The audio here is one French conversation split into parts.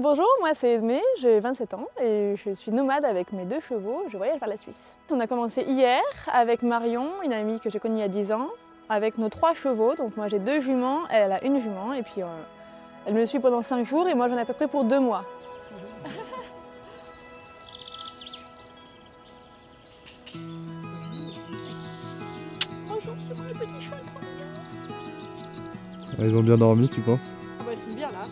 Bonjour, moi c'est Edmé, j'ai 27 ans et je suis nomade avec mes 2 chevaux, je voyage vers la Suisse. On a commencé hier avec Marion, une amie que j'ai connue il y a 10 ans, avec nos 3 chevaux, donc moi j'ai 2 juments, elle a une jument et puis elle me suit pendant 5 jours et moi j'en ai à peu près pour 2 mois. Bonjour, c'est moi le petit cheval trop mignon. Ils ont bien dormi, tu penses? Ah bah ils sont bien là.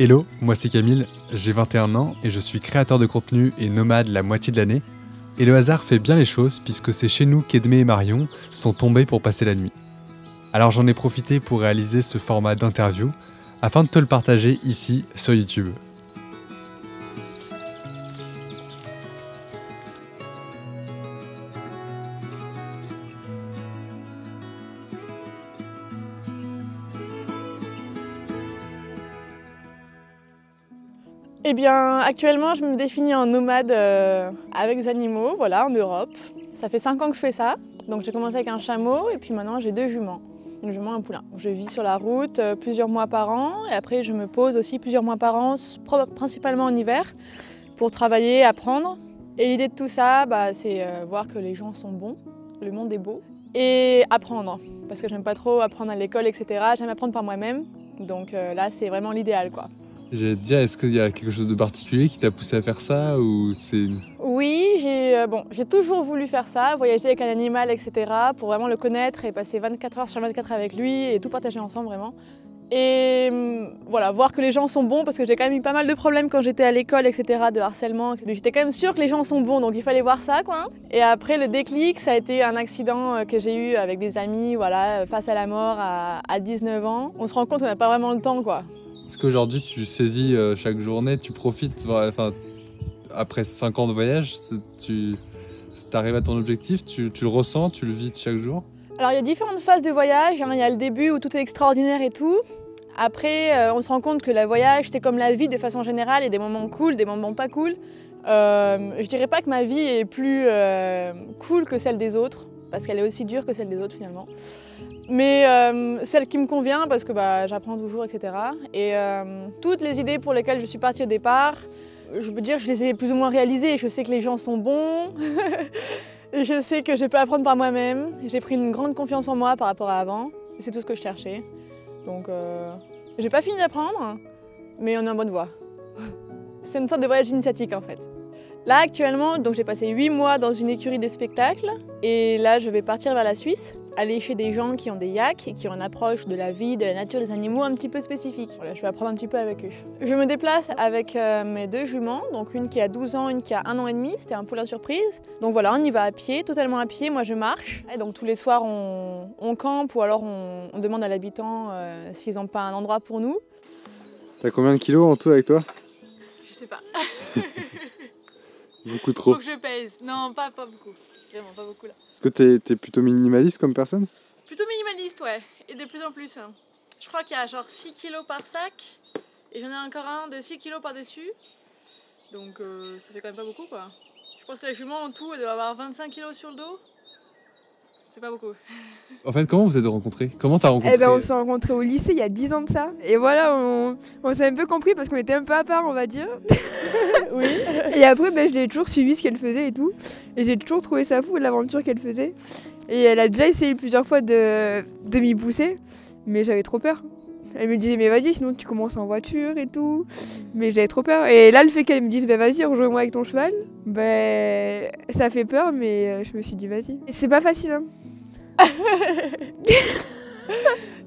Hello, moi c'est Camille, j'ai 21 ans et je suis créateur de contenu et nomade la moitié de l'année. Et le hasard fait bien les choses puisque c'est chez nous qu'Edmé et Marion sont tombés pour passer la nuit. Alors j'en ai profité pour réaliser ce format d'interview afin de te le partager ici sur YouTube. Eh bien, actuellement, je me définis en nomade avec des animaux, voilà, en Europe. Ça fait 5 ans que je fais ça. Donc j'ai commencé avec un chameau et puis maintenant j'ai 2 juments, une jument et un poulain. Je vis sur la route plusieurs mois par an et après je me pose aussi plusieurs mois par an, principalement en hiver, pour travailler, apprendre. Et l'idée de tout ça, c'est voir que les gens sont bons, le monde est beau, et apprendre. Parce que j'aime pas trop apprendre à l'école, etc. J'aime apprendre par moi-même. Donc là, c'est vraiment l'idéal, quoi. J'allais te dire, est-ce qu'il y a quelque chose de particulier qui t'a poussé à faire ça ou c'est... Oui, j'ai toujours voulu faire ça, voyager avec un animal, etc. pour vraiment le connaître et passer 24 heures sur 24 avec lui et tout partager ensemble vraiment. Et voilà, voir que les gens sont bons parce que j'ai quand même eu pas mal de problèmes quand j'étais à l'école, etc. de harcèlement. J'étais quand même sûre que les gens sont bons donc il fallait voir ça, quoi. Et après le déclic, ça a été un accident que j'ai eu avec des amis, voilà, face à la mort à 19 ans. On se rend compte qu'on n'a pas vraiment le temps, quoi. Est-ce qu'aujourd'hui tu saisis chaque journée, tu profites, enfin, après 5 ans de voyage, tu arrives à ton objectif, tu le ressens, tu le vis chaque jour? Alors il y a différentes phases de voyage, hein. Il y a le début où tout est extraordinaire et tout. Après, on se rend compte que le voyage, c'est comme la vie de façon générale, il y a des moments cool, des moments pas cool. Je dirais pas que ma vie est plus cool que celle des autres, parce qu'elle est aussi dure que celle des autres finalement. Mais celle qui me convient parce que j'apprends toujours, etc. Et toutes les idées pour lesquelles je suis partie au départ, je peux dire que je les ai plus ou moins réalisées. Je sais que les gens sont bons, je sais que je peux apprendre par moi-même. J'ai pris une grande confiance en moi par rapport à avant. C'est tout ce que je cherchais. Donc j'ai pas fini d'apprendre, mais on est en bonne voie. C'est une sorte de voyage initiatique en fait. Là actuellement, donc j'ai passé 8 mois dans une écurie des spectacles et là je vais partir vers la Suisse, aller chez des gens qui ont des yaks et qui ont une approche de la vie, de la nature des animaux un petit peu spécifique. Voilà, je vais apprendre un petit peu avec eux. Je me déplace avec mes 2 juments, donc une qui a 12 ans, une qui a 1 an et demi, c'était un poulain surprise. Donc voilà, on y va à pied, totalement à pied, moi je marche. Et donc tous les soirs on campe ou alors on demande à l'habitant s'ils n'ont pas un endroit pour nous. T'as combien de kilos en tout avec toi? Je sais pas. Beaucoup trop. Faut que je pèse. Non, pas beaucoup. Vraiment pas beaucoup là. Est-ce que t'es plutôt minimaliste comme personne? Plutôt minimaliste, ouais. Et de plus en plus. Hein. Je crois qu'il y a genre 6 kilos par sac. Et j'en ai encore un de 6 kilos par-dessus. Donc ça fait quand même pas beaucoup, quoi. Je pense que la jument en tout, elle doit avoir 25 kilos sur le dos. C'est pas beaucoup. En fait, comment vous êtes rencontrés? Comment t'as rencontré? On s'est rencontrés au lycée il y a 10 ans de ça. Et voilà, on s'est un peu compris parce qu'on était un peu à part, on va dire. Oui. Et après, je l'ai toujours suivi ce qu'elle faisait et tout. Et j'ai toujours trouvé ça fou, l'aventure qu'elle faisait. Et elle a déjà essayé plusieurs fois de m'y pousser. Mais j'avais trop peur. Elle me disait, mais vas-y, sinon tu commences en voiture et tout. Mais j'avais trop peur. Et là, le fait qu'elle me dise, vas-y, rejoins-moi avec ton cheval, ça fait peur, mais je me suis dit, vas-y. Et c'est pas facile, hein.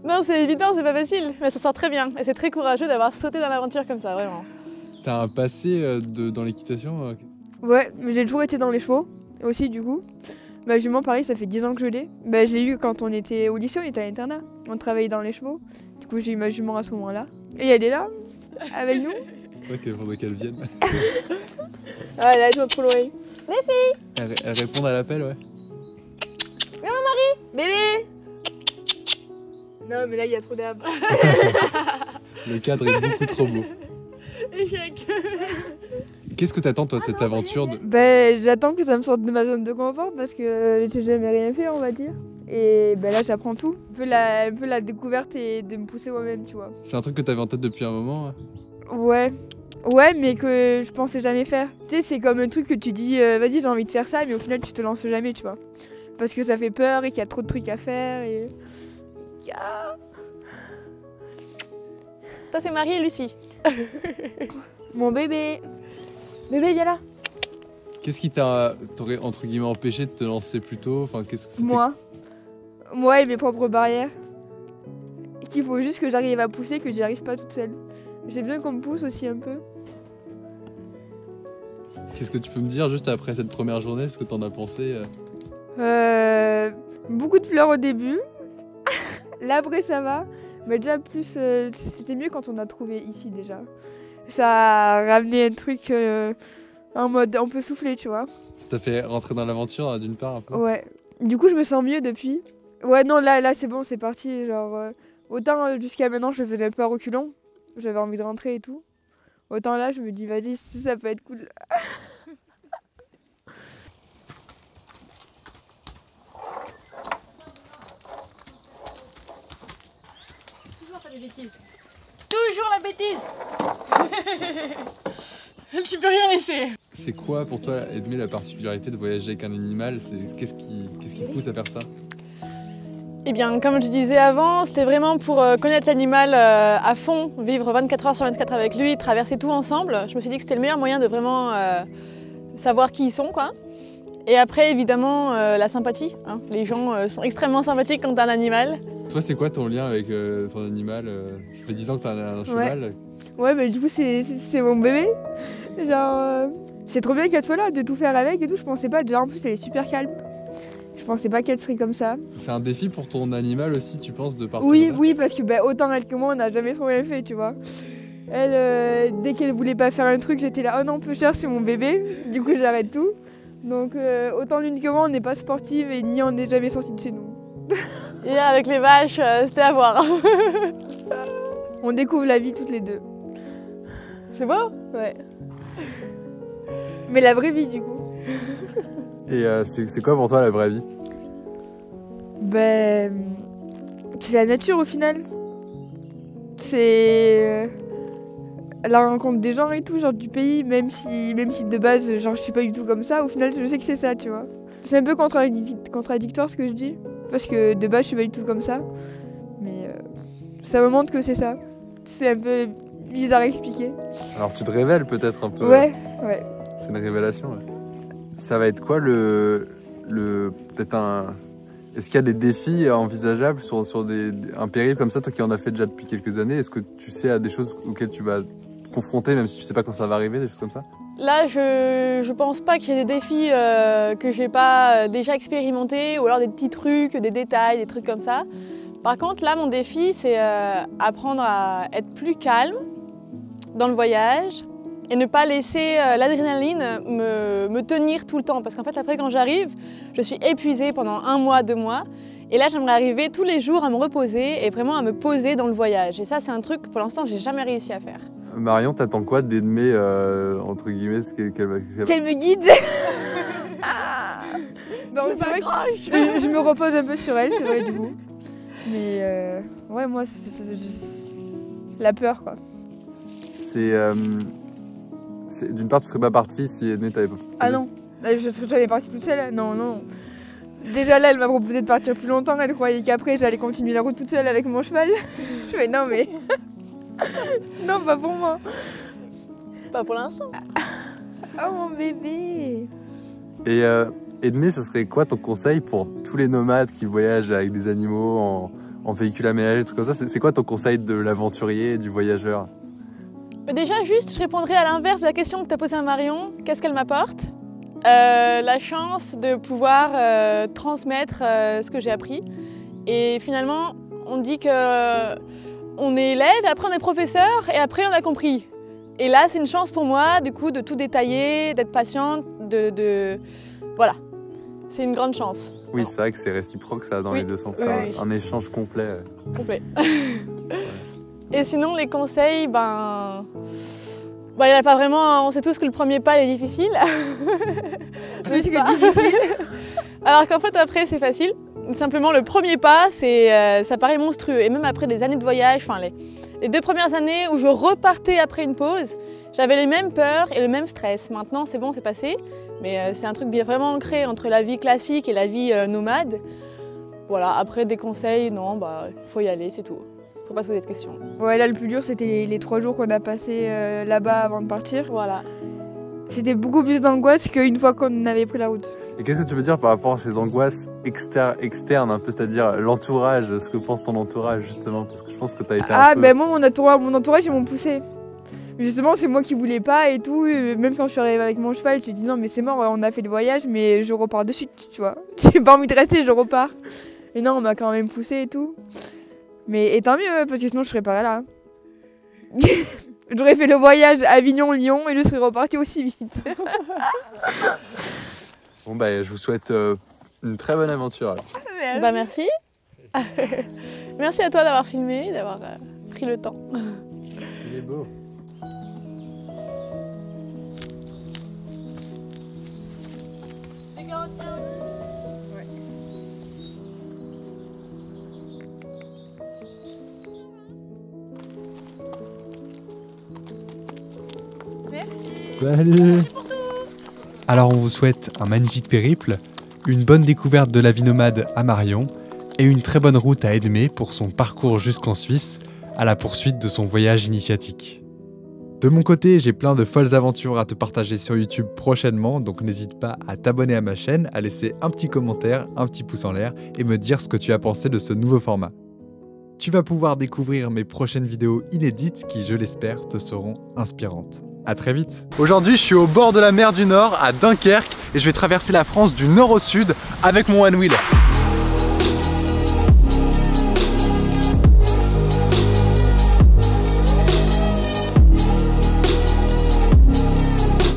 Non, c'est évident, c'est pas facile, mais ça sort très bien. Et c'est très courageux d'avoir sauté dans l'aventure comme ça, vraiment. T'as un passé dans l'équitation? Ouais, mais j'ai toujours été dans les chevaux, aussi du coup. Ma jument, pareil, ça fait 10 ans que je l'ai. Je l'ai eu quand on était au lycée, on était à l'internat. On travaillait dans les chevaux. Du coup, j'ai eu ma jument à ce moment-là. Et elle est là, avec nous. C'est vrai qu'il faudrait qu'elle vienne. Ah, elle a toujours trop l'oreille. Les filles! Elle répond à l'appel, ouais. Viens, mon mari! Bébé! Non, mais là, il y a trop d'herbe. Le cadre est beaucoup trop beau. Échec! Qu'est-ce que t'attends, toi, de cette aventure J'attends que ça me sorte de ma zone de confort parce que j'ai jamais rien fait, on va dire. Et ben là, j'apprends tout. Un peu la découverte et de me pousser moi-même, tu vois. C'est un truc que t'avais en tête depuis un moment, hein. Ouais. Ouais, mais que je pensais jamais faire. Tu sais, c'est comme un truc que tu dis, vas-y, j'ai envie de faire ça, mais au final, tu te lances jamais, tu vois. Parce que ça fait peur et qu'il y a trop de trucs à faire et... Toi, c'est Marie et Lucie. Mon bébé. Bébé, viens là. Qu'est-ce qui t'aurait entre guillemets empêché de te lancer plus tôt? Enfin, qu'est-ce que c'était? Moi et mes propres barrières. Qu'il faut juste que j'arrive à pousser, que j'y arrive pas toute seule. J'ai besoin qu'on me pousse aussi un peu. Qu'est-ce que tu peux me dire juste après cette première journée, ce que t'en as pensé? Beaucoup de pleurs au début. Là après ça va. Mais déjà plus, c'était mieux quand on a trouvé ici déjà. Ça a ramené un truc en mode on peut souffler, tu vois. Ça t'a fait rentrer dans l'aventure d'une part un peu? Ouais. Du coup je me sens mieux depuis. Ouais non là c'est bon, c'est parti. Genre autant jusqu'à maintenant je le faisais un peu à reculons. J'avais envie de rentrer et tout. Autant là je me dis vas-y ça peut être cool. Toujours la bêtise. Tu peux rien laisser. C'est quoi pour toi, Edmé, la particularité de voyager avec un animal? Qu'est-ce qui te pousse à faire ça? Eh bien, comme je disais avant, c'était vraiment pour connaître l'animal à fond, vivre 24 heures sur 24 avec lui, traverser tout ensemble. Je me suis dit que c'était le meilleur moyen de vraiment savoir qui ils sont, quoi. Et après, évidemment, la sympathie. Hein. Les gens sont extrêmement sympathiques quand t'as un animal. Toi, c'est quoi ton lien avec ton animal? Ça fait 10 ans que t'as un cheval. Ouais, bah du coup, c'est mon bébé. Genre, c'est trop bien qu'elle soit là, de tout faire avec et tout. Je pensais pas, déjà en plus, elle est super calme. Je pensais pas qu'elle serait comme ça. C'est un défi pour ton animal aussi, tu penses, de partir? Oui, parce que bah, autant elle que moi, on n'a jamais trop rien fait, tu vois. Elle, dès qu'elle voulait pas faire un truc, j'étais là, oh non, peu cher, c'est mon bébé. Du coup, j'arrête tout. Donc, autant l'une que moi, on n'est pas sportive et ni on n'est jamais sorti de chez nous. Hier, avec les vaches, c'était à voir. On découvre la vie toutes les deux. C'est beau? Ouais. Mais la vraie vie, du coup. Et c'est quoi pour toi la vraie vie? Ben, c'est la nature au final. C'est la rencontre des gens et tout, genre du pays, même si de base, genre je suis pas du tout comme ça, au final je sais que c'est ça, tu vois. C'est un peu contradictoire ce que je dis, parce que de base je suis pas du tout comme ça, mais ça me montre que c'est ça. C'est un peu bizarre à expliquer. Alors tu te révèles peut-être un peu? Ouais. C'est une révélation, ouais. Ça va être quoi peut-être est-ce qu'il y a des défis envisageables sur un périple comme ça, toi qui en as fait déjà depuis quelques années? Est-ce que tu sais à des choses auxquelles tu vas te confronter, même si tu sais pas quand ça va arriver, des choses comme ça? Là, je pense pas qu'il y ait des défis que j'ai pas déjà expérimentés, ou alors des petits trucs, des détails, des trucs comme ça. Par contre, là, mon défi, c'est apprendre à être plus calme dans le voyage et ne pas laisser l'adrénaline me tenir tout le temps. Parce qu'en fait, après, quand j'arrive, je suis épuisée pendant 1 mois, 2 mois. Et là, j'aimerais arriver tous les jours à me reposer et vraiment à me poser dans le voyage. Et ça, c'est un truc, pour l'instant, j'ai jamais réussi à faire. Marion, t'attends quoi d'Edmé, entre guillemets, qu'elle me guide. Bon, c'est vrai que je me repose un peu sur elle, c'est vrai, du coup. Mais ouais, moi, c'est la peur, quoi. D'une part, tu serais pas partie si Edmé t'avait pas... Ah non, je serais jamais partie toute seule, non. Déjà là, elle m'a proposé de partir plus longtemps, elle croyait qu'après j'allais continuer la route toute seule avec mon cheval. Je fais non mais... non, pas pour moi. Pas pour l'instant. Oh mon bébé. Et Edmé, ce serait quoi ton conseil pour tous les nomades qui voyagent avec des animaux en véhicule aménagé, tout comme ça? C'est quoi ton conseil de l'aventurier et du voyageur? Déjà, juste, je répondrai à l'inverse de la question que tu as posée à Marion. Qu'est-ce qu'elle m'apporte? La chance de pouvoir transmettre ce que j'ai appris. Et finalement, on dit que on est élève, et après on est professeur, et après on a compris. Et là, c'est une chance pour moi, du coup, de tout détailler, d'être patiente, voilà. C'est une grande chance. Oui, c'est vrai que c'est réciproque, ça, dans les deux sens. C'est un échange complet. Complet. Et sinon, les conseils, il n'y en a pas vraiment. On sait tous que le premier pas est difficile. Plus que difficile. Alors qu'en fait, après, c'est facile. Simplement, le premier pas, ça paraît monstrueux. Et même après des années de voyage, enfin les 2 premières années où je repartais après une pause, j'avais les mêmes peurs et le même stress. Maintenant, c'est bon, c'est passé. Mais c'est un truc bien vraiment ancré entre la vie classique et la vie nomade. Voilà, après des conseils, non, bah, faut y aller, c'est tout. Faut pas se poser de questions. Ouais, là, le plus dur, c'était les 3 jours qu'on a passés là-bas avant de partir. Voilà. C'était beaucoup plus d'angoisse qu'une fois qu'on avait pris la route. Et qu'est-ce que tu veux dire par rapport à ces angoisses externes, un peu, c'est-à-dire l'entourage, ce que pense ton entourage justement, parce que je pense que tu as été un peu... Ben moi, mon entourage, ils m'ont poussé. Justement, c'est moi qui voulais pas et tout. Et même quand je suis arrivée avec mon cheval, j'ai dit non, mais c'est mort, on a fait le voyage, mais je repars de suite, tu vois. J'ai pas envie de rester, je repars. Et non, on m'a quand même poussé et tout. Mais et tant mieux, parce que sinon, je serais pas là. J'aurais fait le voyage Avignon-Lyon et je serais repartie aussi vite. Bon bah je vous souhaite une très bonne aventure. Alors. Merci. Bah merci. Merci à toi d'avoir filmé, d'avoir pris le temps. Il est beau. Des carottes aussi. Ouais. Salut. Alors on vous souhaite un magnifique périple, une bonne découverte de la vie nomade à Marion et une très bonne route à Edmé pour son parcours jusqu'en Suisse à la poursuite de son voyage initiatique. De mon côté, j'ai plein de folles aventures à te partager sur YouTube prochainement, donc n'hésite pas à t'abonner à ma chaîne, à laisser un petit commentaire, un petit pouce en l'air et me dire ce que tu as pensé de ce nouveau format. Tu vas pouvoir découvrir mes prochaines vidéos inédites qui, je l'espère, te seront inspirantes. À très vite. Aujourd'hui, je suis au bord de la mer du Nord, à Dunkerque, et je vais traverser la France du nord au sud avec mon One Wheel.